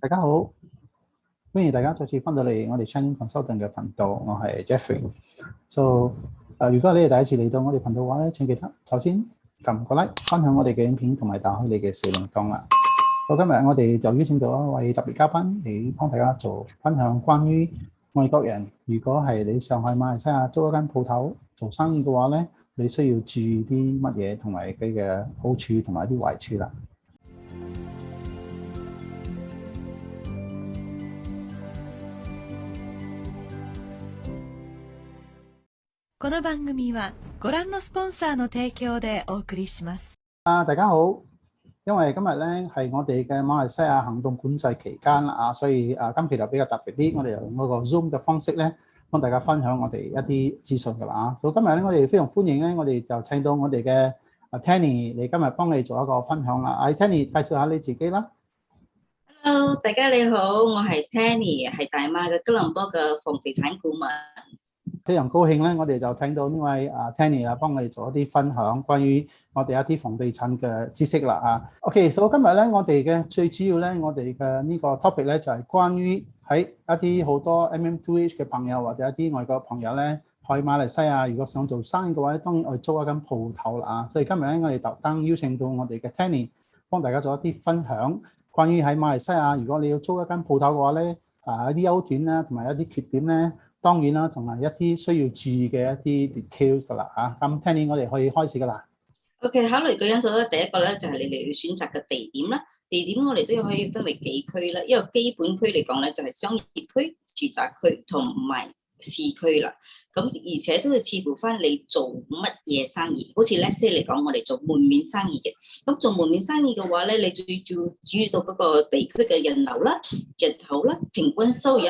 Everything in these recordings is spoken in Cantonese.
大家好，歡迎大家再次翻到嚟我哋 Chinese Consultant 嘅頻道，我係 Jeffrey。So，如果你係第一次嚟到我哋頻道嘅話咧，請記得首先撳個 like，分享我哋嘅影片同埋打開你嘅小鈴鐺啦。到今日我哋就邀請到一位特別嘉賓嚟幫大家做分享，關於外國人如果係你上海馬來西亞租一間鋪頭做生意嘅話咧，你需要注意啲乜嘢同埋佢嘅好處同埋啲壞處啦。この番組はご覧のスポンサーの提供でお送りします。大家好，因為今日咧係我哋嘅馬來西亞行動管制期間啦，所以今期就比較特別啲，我哋用嗰個 Zoom 嘅方式咧，幫大家分享我哋一啲資訊㗎啦。到今日咧，我哋非常歡迎咧，我哋就請到我哋嘅Tanny 嚟今日幫你做一個分享啦。Tanny 介紹下你自己啦。Hello， 大家你好，我係 Tanny， 係大馬嘅吉隆坡嘅房地產顧問。非常高興咧，我哋就請到呢位Tanny啦，幫我哋做一啲分享，關於我哋一啲房地產嘅知識啦。OK，所以今日咧，我哋嘅最主要咧，我哋嘅呢個 topic 咧就係關於喺一啲好多 MM2H 嘅朋友或者一啲外國朋友咧，去馬來西亞如果想做生意嘅話咧，當然我哋租一間鋪頭啦。所以今日咧，我哋特登邀請到我哋嘅 Tanny 幫大家做一啲分享，關於喺馬來西亞如果你要租一間鋪頭嘅話咧，一啲優點啦，同埋一啲缺點咧。當然啦，同埋一啲需要注意嘅一啲 details 㗎啦嚇。咁 Tanny 我哋可以開始㗎啦。OK， 考慮嘅因素咧，第一個咧就係你哋要選擇嘅地點啦。地點我哋都可以分為幾區啦。因為基本區嚟講咧，就係商業區、住宅區同埋市區啦。咁而且都係視乎翻你做乜嘢生意。好似 let's say 嚟講，我哋做門面生意嘅。咁做門面生意嘅話咧，你最要注意到嗰個地區嘅人流啦、人口啦、平均收入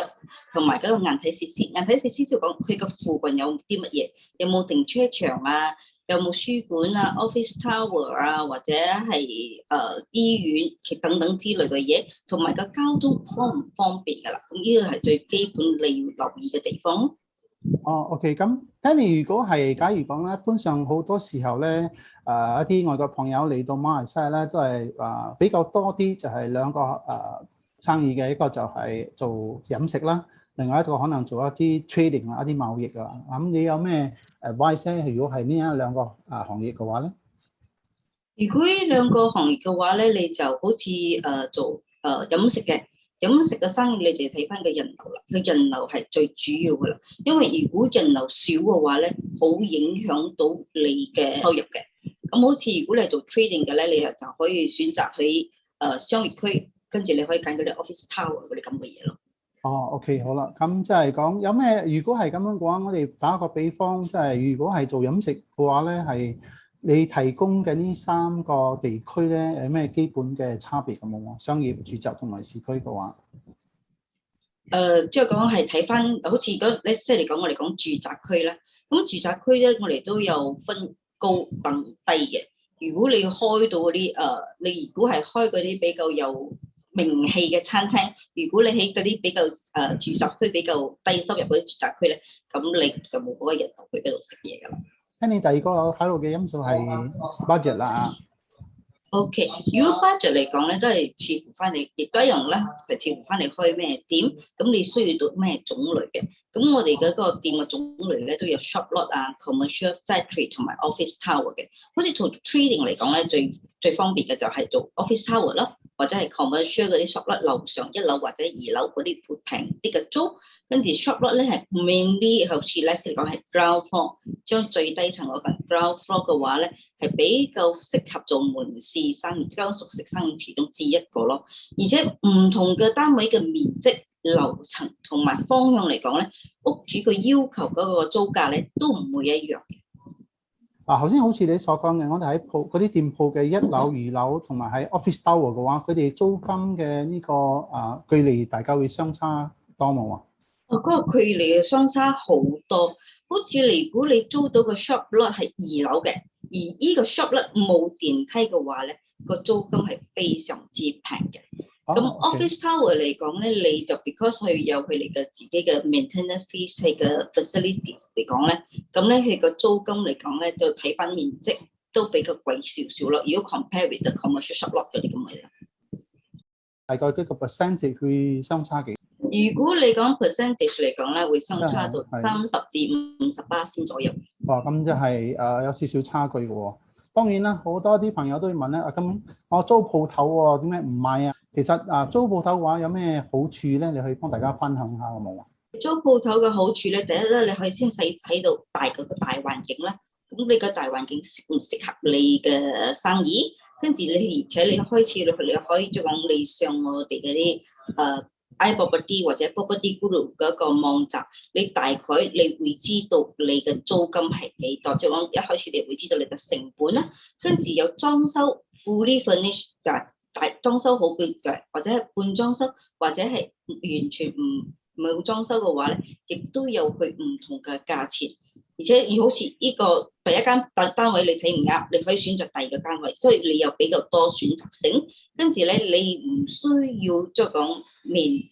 同埋嗰個硬體設施。硬體設施就講佢個附近有啲乜嘢，有冇停車場啊？有冇書館啊、office tower 啊，或者係醫院等等之類嘅嘢，同埋個交通方唔方便㗎啦。咁呢個係最基本你要留意嘅地方。OK， 咁 Tanny 如果係假如講咧，一般上好多時候咧，一啲外國朋友嚟到馬來西亞咧，都係比較多啲，就係兩個生意嘅，一個就係做飲食啦，另外一個可能做一啲 trading 啊、一啲貿易啊。咁你有咩advice咧？如果係呢一兩個行業嘅話咧？如果呢兩個行業嘅話咧，你就好似做飲食嘅。飲食嘅生意你就睇翻個人流啦，個人流係最主要噶啦，因為如果人流少嘅話咧，好影響到你嘅收入嘅。咁好似如果你係做 trading 嘅咧，你就可以選擇去商業區，跟住你可以揀嗰啲 office tower 嗰啲咁嘅嘢咯。OK， 好啦，咁即係講有咩？如果係咁樣嘅話，我哋打個比方，即係如果係做飲食嘅話咧，係你提供嘅呢三個地區咧，有咩基本嘅差別咁冇？商業、住宅同埋市區嘅話，即係講係睇翻，好似嗰你即係嚟講，我哋講住宅區啦。咁住宅區咧，我哋都有分高等低嘅。如果你開到嗰啲你如果係開嗰啲比較有名氣嘅餐廳，如果你喺嗰啲比較住宅區比較低收入嗰啲住宅區咧，咁你就冇嗰個人去嗰度食嘢㗎啦。聽你第二個考慮嘅因素係 budget 啦。OK， 如果 budget 嚟講咧，都係視乎翻你，亦都一樣啦，係視乎翻你開咩店，咁你需要到咩種類嘅。咁我哋嘅嗰個店嘅種類咧，都有 shop lot 啊、commercial factory 同埋 office tower 嘅。好似做 trading 嚟講咧，最方便嘅就係做 office tower 啦，或者係 commercial 嗰啲 shop lot 樓上一樓或者二樓嗰啲會平啲嘅租。跟住 shop lot 咧係 mainly 好似 let's 嚟講係 ground floor， 將最低層嗰份 ground floor 嘅話咧係比較適合做門市生意、交熟食生意其中之一個咯。而且唔同嘅單位嘅面積、樓層同埋方向嚟講咧，屋主嘅要求嗰個租價咧都唔會一樣嘅。頭先好似你所講嘅，我哋喺鋪嗰啲店鋪嘅一樓、二樓同埋喺 office tower 嘅話，佢哋租金嘅呢個距離大家會相差多冇啊？嗰個距離嘅相差好多，好似如果你租到個 shop lot 係二樓嘅，而呢個 shop lot 冇電梯嘅話咧，個租金係非常之平嘅。咁 office tower 嚟講咧，你就 because 佢有佢哋嘅自己嘅 maintenance fees 係嘅 facilities 嚟講咧，咁咧佢個租金嚟講咧就睇翻面積都比較貴少少咯。如果 compare with the commercial shop lot 嗰啲咁嘅嘢。大概嗰個 percentage 會相差幾？如果你講 percentage 嚟講咧，會相差到係30至50%左右。哇，咁即係有少少差距嘅喎。當然啦，好多啲朋友都會問咧，咁我租鋪頭喎，點解唔買啊？其實租鋪頭嘅話有咩好處咧？你可以幫大家分享下好冇啊？租鋪頭嘅好處咧，第一咧，你可以先睇到嗰個大環境啦。咁你個大環境適唔適合你嘅生意？跟住你而且你開始你可以即係講你上我哋嗰啲iProperty 或者 Property Guru 嗰個網站，你大概你會知道你嘅租金係幾多，即係講一開始你會知道你嘅成本啦，跟住有裝修 fully furnished 大裝修好嘅，或者係半裝修，或者係完全冇裝修嘅話咧，亦都有佢唔同嘅價錢。而且好似呢個第一間單位你睇唔啱，你可以選擇第二個單位，所以你有比較多選擇性。跟住咧，你唔需要即係講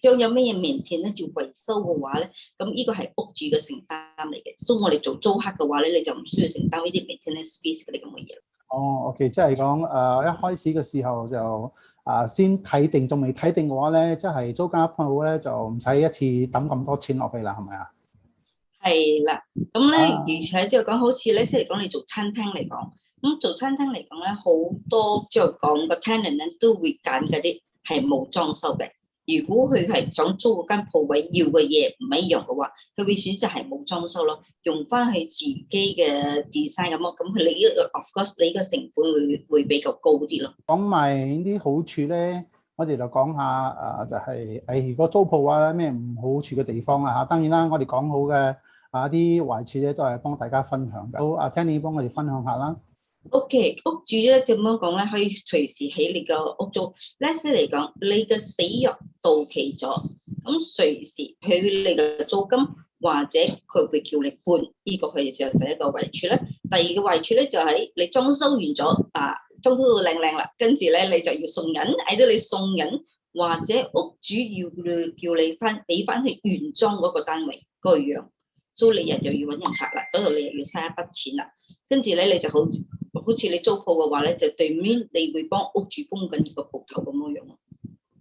將有咩嘢maintenance咧要維修嘅話咧，咁呢個係屋主嘅承擔嚟嘅。所以我哋做租客嘅話咧，你就唔需要承擔呢啲 maintenance fees 嗰啲咁嘅嘢。哦，OK，即係講一開始嘅時候就先睇定，仲未睇定嘅話咧，即係租間鋪咧就唔使一次抌咁多錢落去啦，係咪啊？係啦，咁咧，而且即係講好似咧，即係嚟講你做餐廳嚟講，咁做餐廳嚟講咧，好多即係講個 tenant 咧都會揀嗰啲係冇裝修嘅。如果佢係想租嗰間鋪位要嘅嘢唔一樣嘅話，佢會選擇係冇裝修咯，用翻佢自己嘅 design 咁咯。咁佢你呢個 of course 你個成本會比較高啲咯。講埋啲好處咧，我哋就講下就係如果租鋪啊咩唔好處嘅地方啊嚇。當然啦，我哋講好嘅啲壞處咧都係幫大家分享嘅。好，Tanny幫我哋分享下啦。OK，屋主咧咁樣講咧，可以隨時喺你個屋租。Let's say 嚟講，你嘅死約到期咗，咁隨時起你嘅租金，或者佢會叫你搬，呢個佢就係第一個壞處咧。第二個壞處咧就係你裝修完咗裝修到靚靚啦，跟住咧你就要送銀，嗌咗你送銀，或者屋主要叫你俾翻去原裝嗰個單位嗰個樣，所以你又要揾人拆啦，嗰度你又要嘥一筆錢啦，跟住咧你就好似你租鋪嘅話咧，就對面你會幫屋主供緊個鋪頭咁樣樣咯。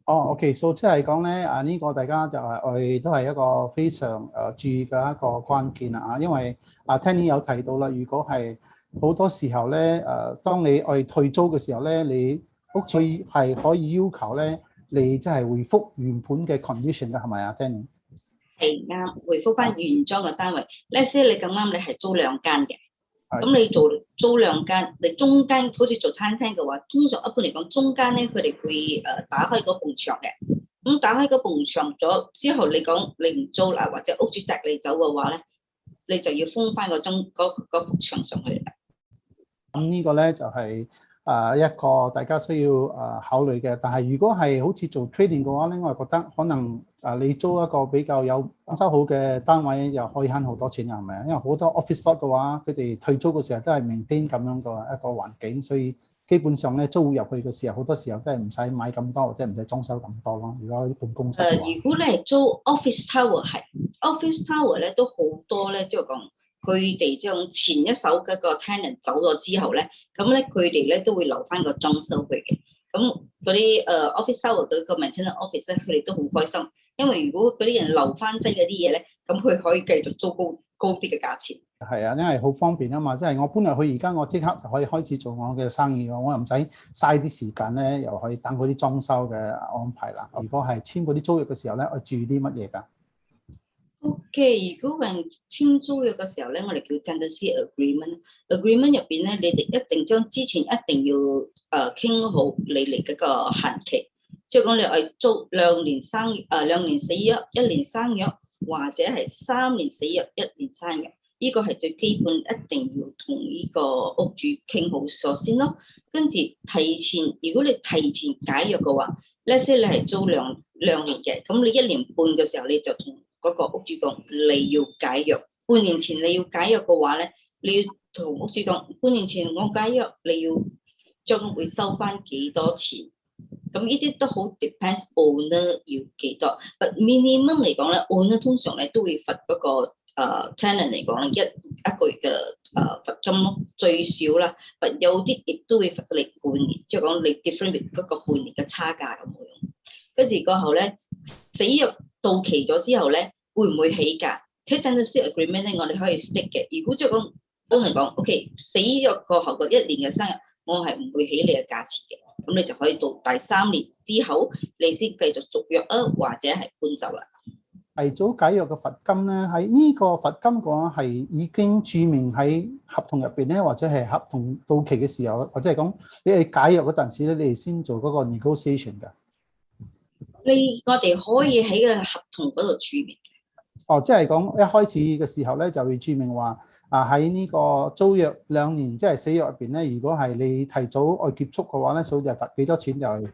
OK，所以即係講咧呢個大家就係我哋都係一個非常注意嘅一個關鍵啦因為Tanny 有提到啦，如果係好多時候咧當你退租嘅時候咧，你屋主係可以要求咧你即係回覆原本嘅 condition 嘅，係咪啊 Tanny？ 係啱，回覆翻原裝嘅單位。Let's say 你咁啱你係租兩間嘅。咁你租兩間，你中間好似做餐廳嘅話，通常一般嚟講，中間咧佢哋會打開嗰埲牆嘅。咁打開嗰埲牆咗之後，你講你唔租啦，或者屋主踢你走嘅話咧，你就要封翻嗰埲牆上去啦。咁呢個咧就係一個大家需要考慮嘅。但係如果係好似做 trading 嘅話咧，我係覺得可能你租一個比較有裝修好嘅單位，又可以慳好多錢，係咪啊？因為好多 office lot 嘅話，佢哋退租嘅時候都係maintain咁樣嘅一個環境，所以基本上咧租入去嘅時候，好多時候都係唔使買咁多，或者唔使裝修咁多咯。如果辦公室如果你係租 office tower 係 office tower 咧，都好多咧，即係講佢哋將前一手嗰個 tenant 走咗之後咧，咁咧佢哋咧都會留翻個裝修佢嘅。咁嗰啲office tower 嗰個 maintenance office 咧，佢哋都好開心，因為如果嗰啲人留翻低嗰啲嘢咧，咁佢可以繼續租高啲嘅價錢。係啊，因為好方便啊嘛，即係我搬入去而家，我即刻就可以開始做我嘅生意，我又唔使嘥啲時間咧，又可以等嗰啲裝修嘅安排啦。如果係簽嗰啲租約嘅時候咧，我注意啲乜嘢㗎？OK， 如果係簽租約嘅時候咧，我哋叫 tenancy agreement。agreement 入邊咧，你哋一定將之前一定要傾好你哋嗰個限期，即係講你係租2年2年死約，1年生約，或者係3年死約，1年生約。呢個係最基本，一定要同呢個屋主傾好咗先咯。跟住提前，如果你提前解約嘅話，let's say你係租兩年嘅，咁你1年半嘅時候你就同嗰個屋主講你要解約。半年前你要解約嘅話咧，你要同屋主講半年前我解約，你要將會收翻幾多錢？咁呢啲都好 depends owner 要幾多。But minimum 嚟講咧，owner 通常咧都會罰嗰個tenant 嚟講一個月嘅罰金咯，最少啦。有啲亦都會罰你半年，即係講你 different 嗰個半年嘅差價咁樣。跟住過後咧，死約到期咗之後咧，會唔會起價？Tenancy agreement 咧，我哋可以 stick 嘅。如果即係講幫你講 ，OK， 死約過後個1年嘅生日，我係唔會起你嘅價錢嘅。咁你就可以到第3年之後，你先繼續續約啊，或者係搬走啦。提早解約嘅罰金咧，喺呢個罰金嘅話係已經註明喺合同入邊咧，或者係合同到期嘅時候，或者係講你係解約嗰陣時咧，你哋先做嗰個 negotiation 㗎。我哋可以喺個合同嗰度註明嘅。哦，即係講一開始嘅時候咧，就會註明話喺呢個租約2年，即係死約入邊咧，如果係你提早愛結束嘅話咧，所以就罰幾多錢就係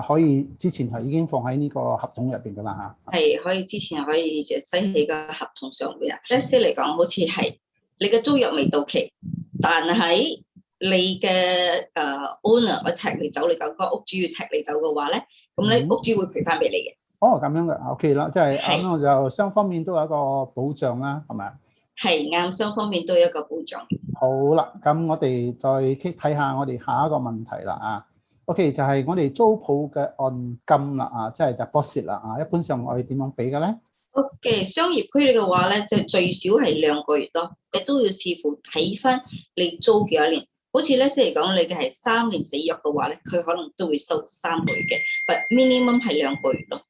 可以之前係已經放喺呢個合同入邊㗎啦嚇。係可以之前可以寫喺個合同上邊啊。Let's say嚟講，好似係你嘅租約未到期，但係你嘅owner 我踢你走，你個屋主要踢你走嘅話咧，咁咧屋主會賠翻俾你嘅。哦，咁樣嘅 OK 啦，即係咁我就雙方面都有一個保障啦，係咪啊？係啱，雙方面都有一個保障。好啦，咁我哋再睇下我哋下一個問題啦啊。OK， 就係我哋租鋪嘅按金啦啊，即係 deposit 啦啊。一般上我哋點樣俾嘅咧？OK， 商業區嘅話咧，就最少係2個月咯，你都要視乎睇翻你租幾多年。好似咧，即係講你嘅係3年死約嘅話咧，佢可能都會收3個月嘅，但 minimum 係2個月咯。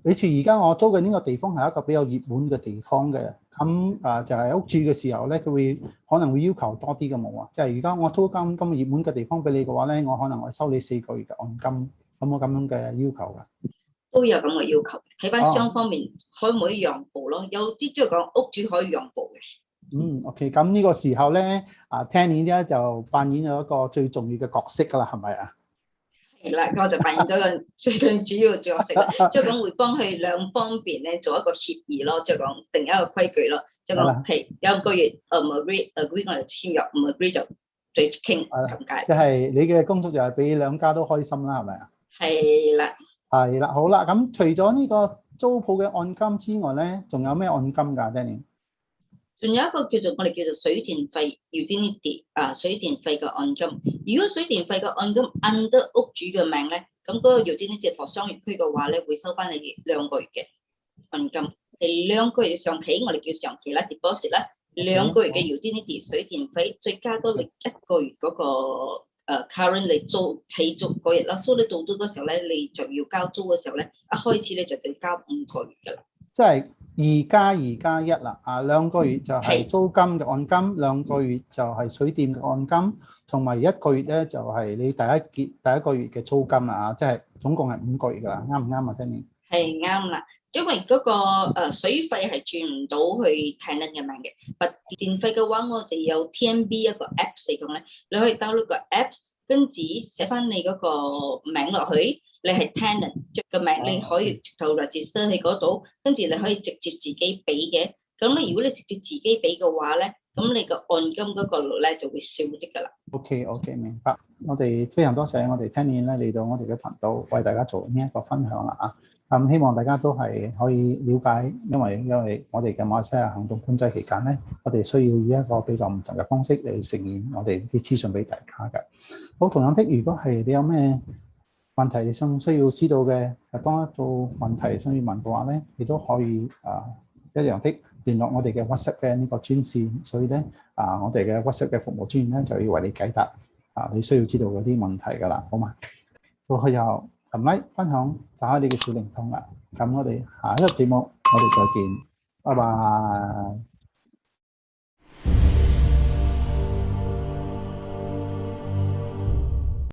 好似而家我租嘅呢個地方係一個比較熱門嘅地方嘅，咁就係屋住嘅時候咧，佢可能會要求多啲嘅冇啊。即係而家我租間咁熱門嘅地方俾你嘅話咧，我可能會收你4個月嘅按金，有冇咁樣嘅要求㗎？都有咁嘅要求，睇翻雙方面可唔可以讓步咯？有啲即係講屋主可以讓步嘅。OK， 咁呢個時候咧，Tanny 咧就扮演咗一個最重要嘅角色㗎啦，係咪啊？係啦，我就扮演咗個最主要嘅角色啦，即係講會幫佢兩方面咧做一個協議咯，即係講定一個規矩咯，即係講係2個月唔 agree 我就簽約，唔 agree 就再傾咁解。即係你嘅工作就係俾兩家都開心啦，係咪啊？係啦，係啦，好啦，咁除咗呢個租鋪嘅按金之外咧，仲有咩按金㗎 Danny？仲有一個我哋叫做水電費 utility 水電費嘅按金。如果水電費嘅按金 under 屋主嘅名咧，咁嗰個 utility for 商業區嘅話咧，會收翻你2個月嘅按金，係2個月上期，我哋叫上期啦 deposit 啦，2個月嘅 utility 水電費，再加多你1個月嗰個current 你起租嗰日啦，所以你到嗰時候咧，你就要交租嘅時候咧，一開始你就要交5個月㗎啦。即係2+2+1啦，2個月就係租金嘅按金，2個月就係水電嘅按金，同埋1個月咧就係你第一個月嘅租金啊，即係總共係5個月㗎啦，啱唔啱啊 Danny？ 係啱啦，因為嗰個水費係轉唔到去 tenant 嘅名嘅，但電費嘅話，我哋有 TMB 一個 app 嚟講咧，你可以 download 個 app，跟住寫翻你嗰個名落去。你係 tenant 個名，你可以直頭 register 喺嗰度，跟住你可以直接自己俾嘅。咁咧，如果你直接自己俾嘅話咧，咁你個按金嗰個率咧就會少啲㗎啦。OK，明白。我哋非常多謝我哋 Tanny 咧嚟到我哋嘅頻道，為大家做呢一個分享啦啊！咁希望大家都係可以了解，因為我哋嘅馬來西亞行動管制期間咧，我哋需要以一個比較唔同嘅方式嚟呈現我哋啲資訊俾大家嘅。好，同樣的，如果係你有咩問題你需要知道嘅，當一做問題需要問嘅話咧，你都可以一樣的聯絡我哋嘅 WhatsApp 嘅呢個專線，所以咧我哋嘅 WhatsApp 嘅服務專員咧就要為你解答你需要知道嗰啲問題㗎啦，好嘛？到最後撳 like 分享，打開你嘅小靈通啦。咁我哋下一個節目我哋再見，拜拜。